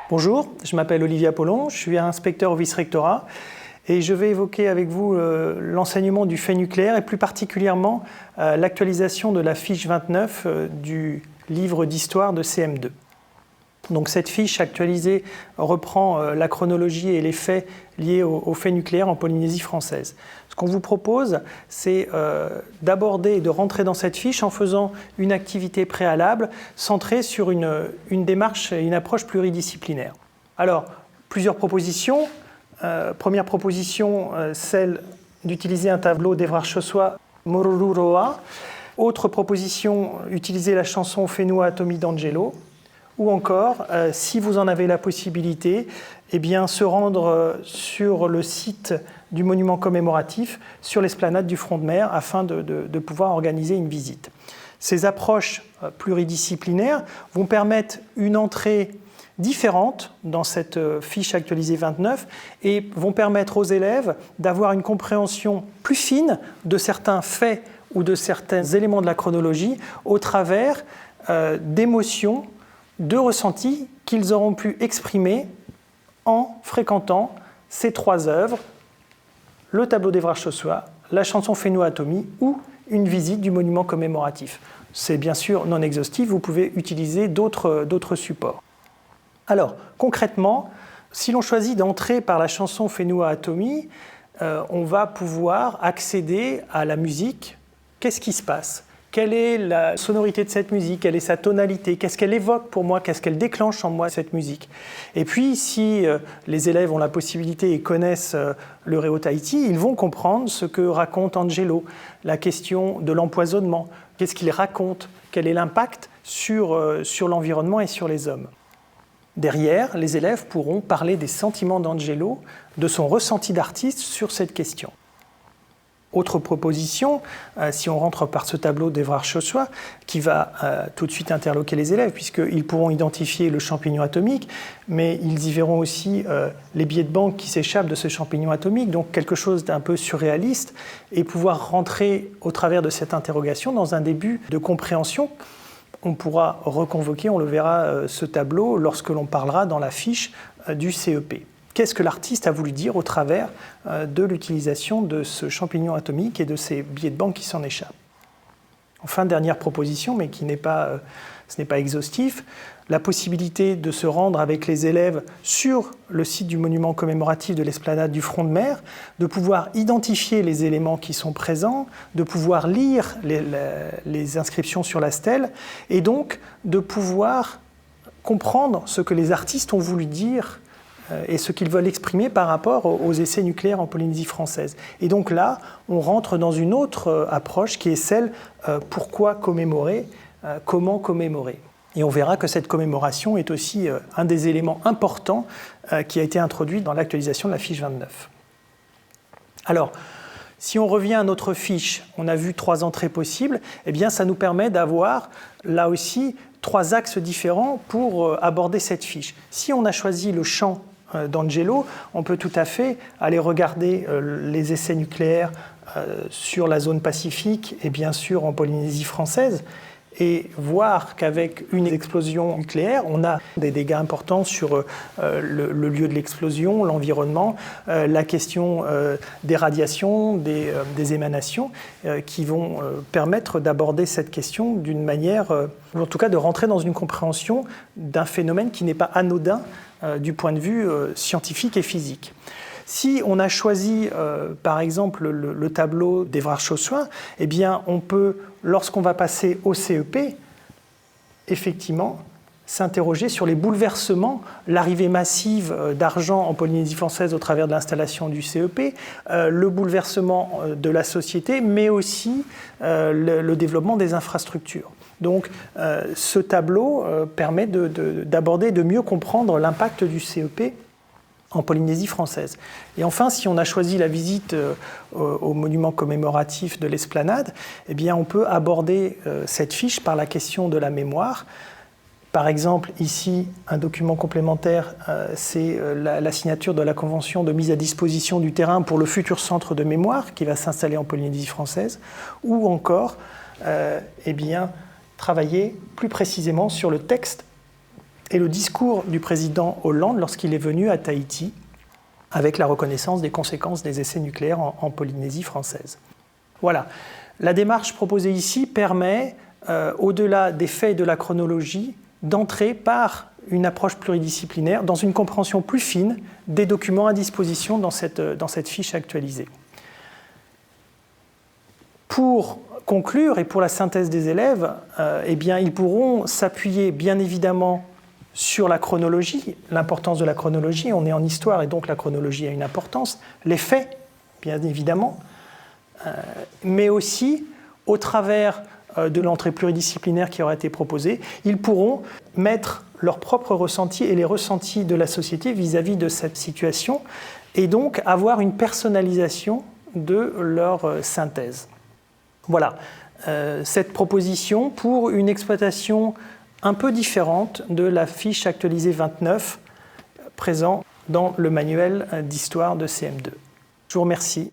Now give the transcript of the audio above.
Bonjour, je m'appelle Olivier Apollon, je suis inspecteur au vice-rectorat et je vais évoquer avec vous l'enseignement du fait nucléaire et plus particulièrement l'actualisation de la fiche 29 du livre d'histoire de CM2. Donc cette fiche actualisée reprend la chronologie et les faits liés au fait nucléaire en Polynésie française. Ce qu'on vous propose, c'est d'aborder et de rentrer dans cette fiche en faisant une activité préalable centrée sur une démarche et une approche pluridisciplinaire. Alors, plusieurs propositions. Première proposition, celle d'utiliser un tableau d'Evrard-Chossois Moruroa. Autre proposition, utiliser la chanson Whenua Atomi d'Angelo. Ou encore, si vous en avez la possibilité, eh bien, se rendre sur le site du monument commémoratif, sur l'esplanade du front de mer, afin de pouvoir organiser une visite. Ces approches pluridisciplinaires vont permettre une entrée différente dans cette fiche actualisée 29 et vont permettre aux élèves d'avoir une compréhension plus fine de certains faits ou de certains éléments de la chronologie au travers d'émotions, de ressentis qu'ils auront pu exprimer en fréquentant ces trois œuvres, le tableau d'Evrard-Chossois, la chanson Whenua Atomi ou une visite du monument commémoratif. C'est bien sûr non exhaustif, vous pouvez utiliser d'autres supports. Alors, concrètement, si l'on choisit d'entrer par la chanson Whenua Atomi, on va pouvoir accéder à la musique. Qu'est-ce qui se passe ? Quelle est la sonorité de cette musique? Quelle est sa tonalité? Qu'est-ce qu'elle évoque pour moi? Qu'est-ce qu'elle déclenche en moi, cette musique? Et puis, si les élèves ont la possibilité et connaissent le Reo Tahiti, ils vont comprendre ce que raconte Angelo, la question de l'empoisonnement. Qu'est-ce qu'il raconte? Quel est l'impact sur l'environnement et sur les hommes? Derrière, les élèves pourront parler des sentiments d'Angelo, de son ressenti d'artiste sur cette question. Autre proposition, si on rentre par ce tableau d'Evrard-Chossois, qui va tout de suite interloquer les élèves, puisqu'ils pourront identifier le champignon atomique, mais ils y verront aussi les billets de banque qui s'échappent de ce champignon atomique, donc quelque chose d'un peu surréaliste, et pouvoir rentrer au travers de cette interrogation dans un début de compréhension. On pourra reconvoquer, on le verra, ce tableau lorsque l'on parlera dans la fiche du CEP. Qu'est-ce que l'artiste a voulu dire au travers de l'utilisation de ce champignon atomique et de ces billets de banque qui s'en échappent? Enfin, dernière proposition, mais ce n'est pas exhaustif, la possibilité de se rendre avec les élèves sur le site du monument commémoratif de l'esplanade du front de mer, de pouvoir identifier les éléments qui sont présents, de pouvoir lire les inscriptions sur la stèle, et donc de pouvoir comprendre ce que les artistes ont voulu dire et ce qu'ils veulent exprimer par rapport aux essais nucléaires en Polynésie française. Et donc là, on rentre dans une autre approche qui est celle pourquoi commémorer, comment commémorer. Et on verra que cette commémoration est aussi un des éléments importants qui a été introduit dans l'actualisation de la fiche 29. Alors, si on revient à notre fiche, on a vu 3 entrées possibles, eh bien ça nous permet d'avoir là aussi 3 axes différents pour aborder cette fiche. Si on a choisi le chant d'Angelo, on peut tout à fait aller regarder les essais nucléaires sur la zone Pacifique et bien sûr en Polynésie française et voir qu'avec une explosion nucléaire, on a des dégâts importants sur le lieu de l'explosion, l'environnement, la question des radiations, des émanations, qui vont permettre d'aborder cette question d'une manière, ou en tout cas de rentrer dans une compréhension d'un phénomène qui n'est pas anodin du point de vue scientifique et physique. Si on a choisi, par exemple, le tableau d'Evrard-Chossois, eh bien, on peut, lorsqu'on va passer au CEP, effectivement, s'interroger sur les bouleversements, l'arrivée massive d'argent en Polynésie française au travers de l'installation du CEP, le bouleversement de la société, mais aussi le développement des infrastructures. Donc, ce tableau permet d'aborder, de mieux comprendre l'impact du CEP en Polynésie française. Et enfin, si on a choisi la visite au monument commémoratif de l'esplanade, eh bien, on peut aborder cette fiche par la question de la mémoire. Par exemple, ici, un document complémentaire, c'est la signature de la convention de mise à disposition du terrain pour le futur centre de mémoire qui va s'installer en Polynésie française, ou encore, eh bien, travailler plus précisément sur le texte et le discours du président Hollande lorsqu'il est venu à Tahiti avec la reconnaissance des conséquences des essais nucléaires en Polynésie française. Voilà. La démarche proposée ici permet, au-delà des faits et de la chronologie, d'entrer par une approche pluridisciplinaire dans une compréhension plus fine des documents à disposition dans cette fiche actualisée. Pour conclure et pour la synthèse des élèves, eh bien, ils pourront s'appuyer bien évidemment sur la chronologie, l'importance de la chronologie. On est en histoire et donc la chronologie a une importance. Les faits, bien évidemment, mais aussi au travers de l'entrée pluridisciplinaire qui aura été proposée, ils pourront mettre leurs propres ressentis et les ressentis de la société vis-à-vis de cette situation et donc avoir une personnalisation de leur synthèse. Voilà, cette proposition pour une exploitation un peu différente de la fiche actualisée 29 présente dans le manuel d'histoire de CM2. Je vous remercie.